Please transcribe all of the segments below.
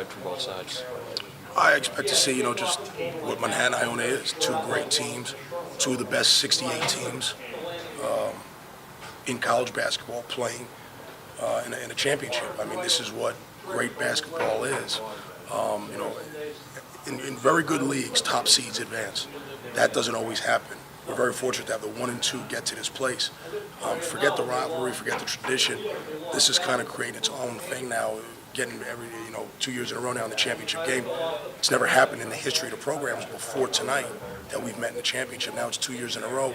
expect from both sides? I expect to see, just what Manhattan Iona is. Two great teams, two of the best 68 teams in college basketball playing in a championship. I mean, this is what great basketball is. You know, in very good leagues, top seeds advance. That doesn't always happen. We're very fortunate to have the 1 and 2 get to this place. Forget the rivalry, forget the tradition. This is kind of creating its own thing now. Getting 2 years in a row now in the championship game. It's never happened in the history of the programs before tonight that we've met in the championship. Now it's 2 years in a row.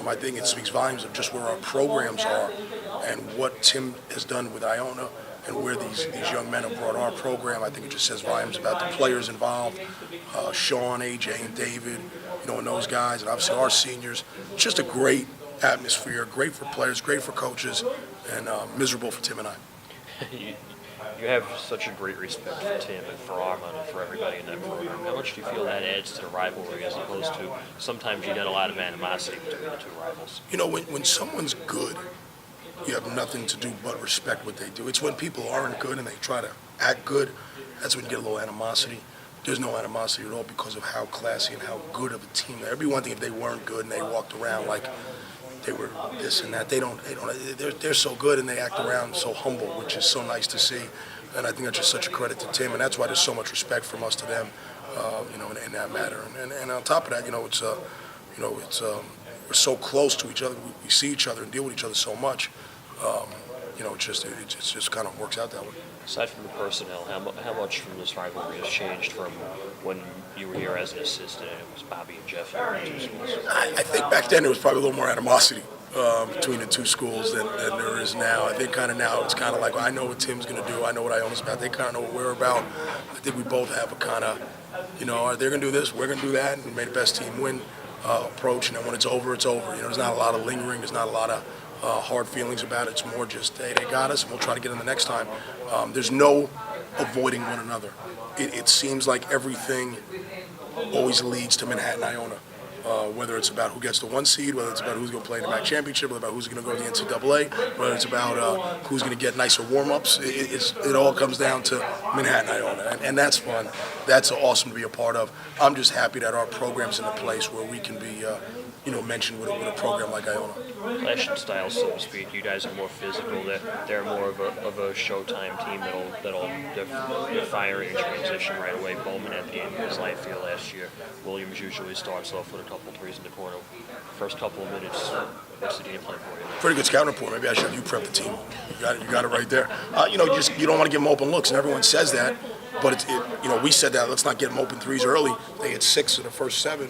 I think it speaks volumes of just where our programs are and what Tim has done with Iona and where these young men have brought our program. I think it just says volumes about the players involved, Sean, AJ, and David, and those guys, and obviously our seniors. It's just a great atmosphere, great for players, great for coaches, and miserable for Tim and I. You have such a great respect for Tim and for Armand and for everybody in that program. How much do you feel that adds to the rivalry as opposed to sometimes you get a lot of animosity between the two rivals? When someone's good, you have nothing to do but respect what they do. It's when people aren't good and they try to act good, that's when you get a little animosity. There's no animosity at all because of how classy and how good of a team they are. It'd be one thing if they weren't good and they walked around like they were this and that. They're so good and they act around so humble, which is so nice to see. And I think that's just such a credit to Tim, and that's why there's so much respect from us to them, in that matter. And on top of that, we're so close to each other. We see each other and deal with each other so much. It just kind of works out that way. Aside from the personnel, how much from this rivalry has changed from when you were here as an assistant and it was Bobby and Jeff in the two schools? I think back then there was probably a little more animosity between the two schools than there is now. I think kind of now it's kind of like, I know what Tim's going to do. I know what Iona's about. They kind of know what we're about. I think we both have a kind of, they're going to do this, we're going to do that, and may the best team win approach. And then when it's over, it's over. There's not a lot of lingering. There's not a lot of hard feelings about it. It's more just, hey, they got us, and we'll try to get them the next time. There's no avoiding one another. It seems like everything always leads to Manhattan Iona. Whether it's about who gets the 1 seed, whether it's about who's going to play in the MAAC Championship, whether about who's going to go to the NCAA, whether it's about who's going to get nicer warm-ups. It all comes down to Manhattan Iona, and that's fun. That's awesome to be a part of. I'm just happy that our program's in a place where we can be mentioned with a program like Iona. Clash in style, so to speak. You guys are more physical. They're more of a showtime team that'll fire in transition right away. Bowman at the end of his life field last year. Williams usually starts off with a couple threes in the corner. First couple of minutes, what's the game plan for you? Pretty good scouting report. Maybe I should have you prep the team. You got it right there. You don't want to give them open looks, and everyone says that. But we said that let's not get them open threes early. They had 6 of the first 7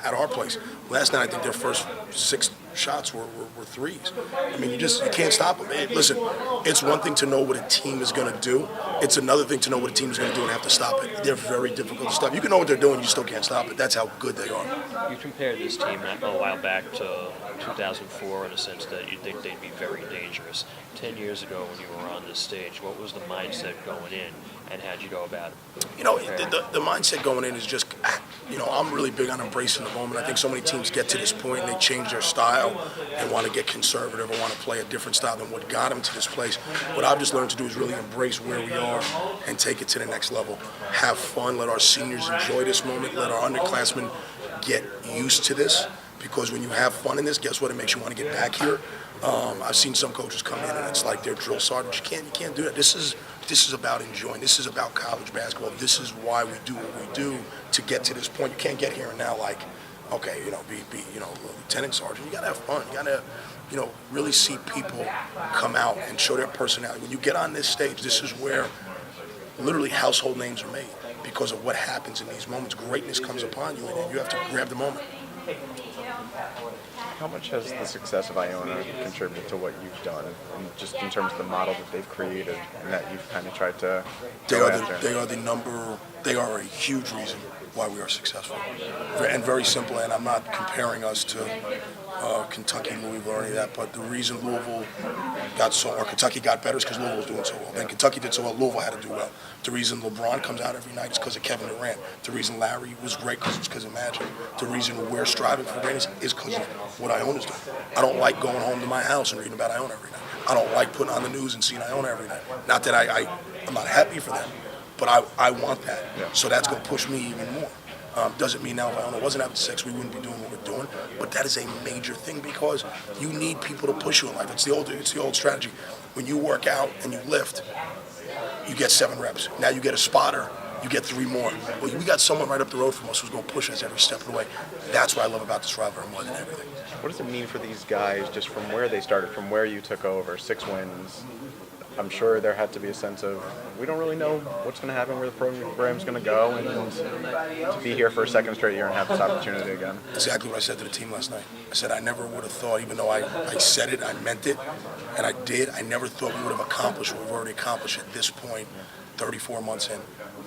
at our place. Last night, I think their first 6 shots were threes. I mean, you can't stop them. Listen, it's one thing to know what a team is going to do. It's another thing to know what a team is going to do and have to stop it. They're very difficult to stop. You can know what they're doing, you still can't stop it. That's how good they are. You compared this team a while back to 2004 in a sense that you'd think they'd be very dangerous. 10 years ago when you were on this stage, what was the mindset going in, and how'd you go about it? The mindset going in is just, I'm really big on embracing the moment. I think so many teams get to this point and they change their style and want to get conservative or want to play a different style than what got them to this place. What I've just learned to do is really embrace where we are and take it to the next level. Have fun, let our seniors enjoy this moment, let our underclassmen get used to this, because when you have fun in this, guess what? It makes you want to get back here. I've seen some coaches come in and it's like they're drill sergeants. You can't do that. This is about enjoying. This is about college basketball. This is why we do what we do to get to this point. You can't get here and now like, okay, be lieutenant sergeant. You gotta have fun. You gotta, really see people come out and show their personality. When you get on this stage, this is where literally household names are made because of what happens in these moments. Greatness comes upon you, and you have to grab the moment. How much has the success of Iona contributed to what you've done, and just in terms of the model that they've created and that you've kind of tried to go after? They are a huge reason why we are successful. And very simple, and I'm not comparing us to Kentucky, Louisville, or any of that, but the reason Louisville Kentucky got better is because Louisville was doing so well. Then Kentucky did so well, Louisville had to do well. The reason LeBron comes out every night is because of Kevin Durant. The reason Larry was great it's because of Magic. The reason we're striving for greatness is because of what Iona's doing. I don't like going home to my house and reading about Iona every night. I don't like putting on the news and seeing Iona every night. Not that I'm not happy for them, but I want that. Yeah. So that's going to push me even more. Doesn't mean now if Iona wasn't having sex, we wouldn't be doing what we're doing. But that is a major thing because you need people to push you in life. It's the old strategy. When you work out and you lift, you get 7 reps. Now you get a spotter, you get 3 more. Well, we got someone right up the road from us who's going to push us every step of the way. That's what I love about this rivalry more than everything. What does it mean for these guys, just from where they started, from where you took over, 6 wins? I'm sure there had to be a sense of, we don't really know what's going to happen, where the program's going to go, and to be here for a second straight year and have this opportunity again. Exactly what I said to the team last night. I said I never would have thought, even though I said it, I meant it, and I did, I never thought we would have accomplished what we've already accomplished at this point, 34 months in.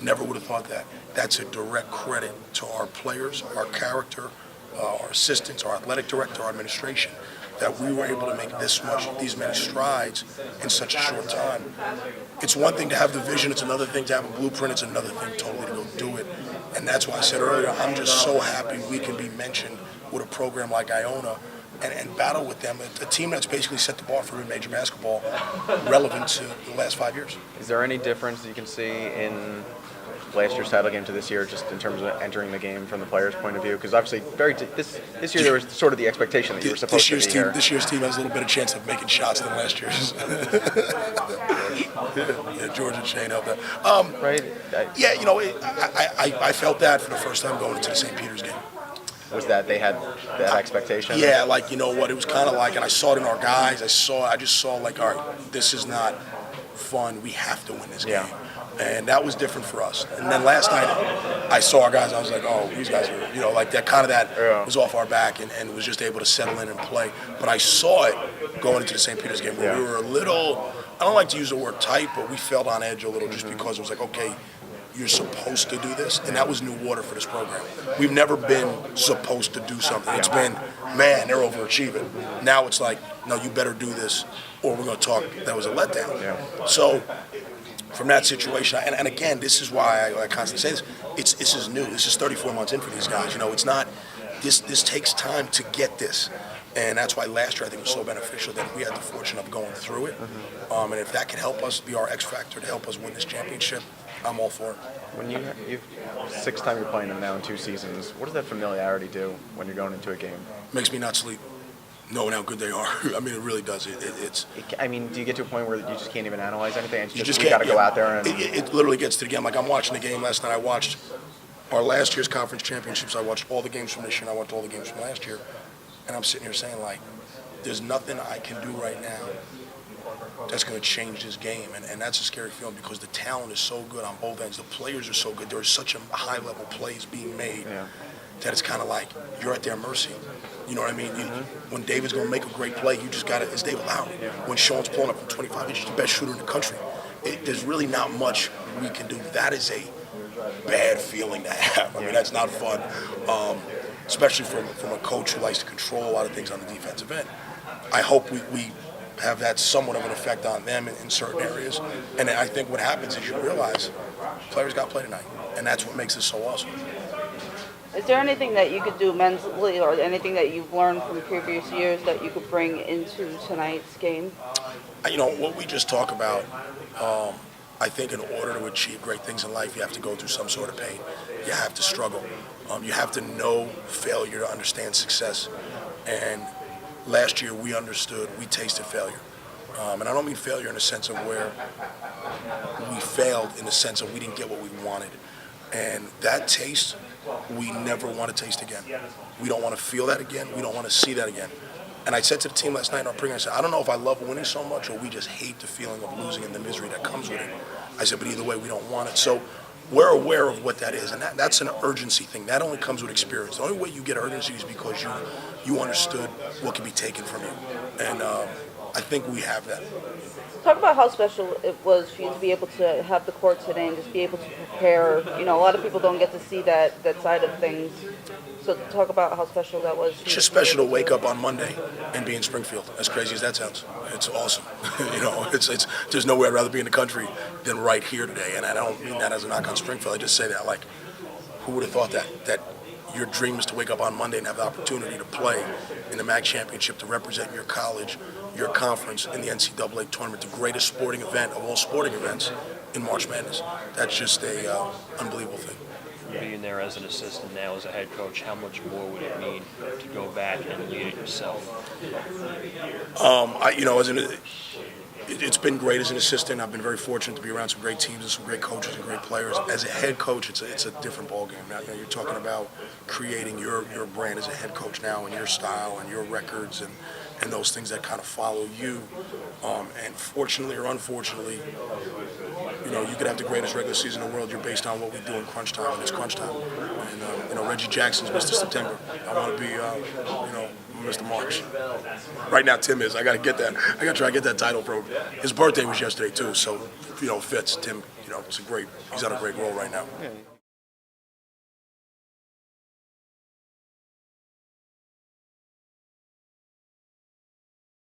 Never would have thought that. That's a direct credit to our players, our character, our assistants, our athletic director, our administration, that we were able to make these many strides in such a short time. It's one thing to have the vision, it's another thing to have a blueprint, it's another thing totally to go do it. And that's why I said earlier, I'm just so happy we can be mentioned with a program like Iona and battle with them, a team that's basically set the bar for major basketball relevant to the last 5 years. Is there any difference that you can see in last year's title game to this year, just in terms of entering the game from the players' point of view? Because obviously, this year there was sort of the expectation that you were supposed to be here. This year's team has a little bit of chance of making shots than last year's. Yeah, George and Shane helped that. Right? Yeah, I felt that for the first time going into the St. Peter's game. Was that they had that expectation? Yeah, like, you know what, it was kind of like, and I saw it in our guys, I just saw like, all right, this is not fun, we have to win this game. And that was different for us. And then last night, I saw our guys, I was like, oh, these guys are, like that kind of was off our back and was just able to settle in and play. But I saw it going into the St. Peter's game where we were a little, I don't like to use the word tight, but we felt on edge a little just because it was like, okay, you're supposed to do this. And that was new water for this program. We've never been supposed to do something. It's been, man, they're overachieving. Now it's like, no, you better do this or we're going to talk. That was a letdown. Yeah. So from that situation, and again, this is why I constantly say this, this is new. This is 34 months in for these guys. It's not, this takes time to get this. And that's why last year I think it was so beneficial that we had the fortune of going through it. And if that can help us be our X factor to help us win this championship, I'm all for it. When you've 6th time you're playing them now in 2 seasons, what does that familiarity do when you're going into a game? Makes me not sleep, knowing how good they are. I mean, it really does. I mean, do you get to a point where you just can't even analyze anything? It's you just got to go out there and... It literally gets to the game. Like, I'm watching the game last night. I watched our last year's conference championships. I watched all the games from this year, and I watched all the games from last year. And I'm sitting here saying, like, there's nothing I can do right now that's going to change this game. And that's a scary feeling because the talent is so good on both ends. The players are so good. There's such a high-level plays being made that it's kind of like you're at their mercy. You know what I mean? When David's going to make a great play, you just got to, it's David Lowry. When Sean's pulling up from 25, he's the best shooter in the country. There's really not much we can do. That is a bad feeling to have. I mean, that's not fun, especially from a coach who likes to control a lot of things on the defensive end. I hope we have that somewhat of an effect on them in certain areas. And I think what happens is you realize players got to play tonight, and that's what makes this so awesome. Is there anything that you could do mentally or anything that you've learned from previous years that you could bring into tonight's game? What we just talked about, I think in order to achieve great things in life, you have to go through some sort of pain. You have to struggle. You have to know failure to understand success. And last year we tasted failure. And I don't mean failure in the sense of where we failed in the sense of we didn't get what we wanted. And that taste, we never want to taste again. We don't want to feel that again. We don't want to see that again. And I said to the team last night in our pregame, I said, I don't know if I love winning so much or we just hate the feeling of losing and the misery that comes with it. I said, but either way, we don't want it. So we're aware of what that is, and that's an urgency thing. That only comes with experience. The only way you get urgency is because you understood what can be taken from you. And I think we have that. Talk about how special it was for you to be able to have the court today and just be able to prepare. A lot of people don't get to see that side of things. So talk about how special that was. It's just special to wake up on Monday and be in Springfield, as crazy as that sounds. It's awesome. There's nowhere I'd rather be in the country than right here today. And I don't mean that as a knock on Springfield. I just say that, like, who would have thought that your dream is to wake up on Monday and have the opportunity to play in the MAAC Championship, to represent your college, your conference in the NCAA tournament, the greatest sporting event of all sporting events in March Madness. That's just a unbelievable thing. Being there as an assistant now as a head coach, how much more would it mean to go back and lead it yourself? It's been great as an assistant. I've been very fortunate to be around some great teams and some great coaches and great players. As a head coach, it's a different ballgame. Now, you're talking about creating your brand as a head coach now, and your style and your records and those things that kind of follow you. And fortunately or unfortunately, you could have the greatest regular season in the world. You're based on what we do in crunch time, and it's crunch time. And Reggie Jackson's Mr. September. I want to be, Mr. March. Right now, Tim is. I got to get that. I got to try to get that title from him. His birthday was yesterday too, so it fits. Tim, he's on a great roll right now. Yeah.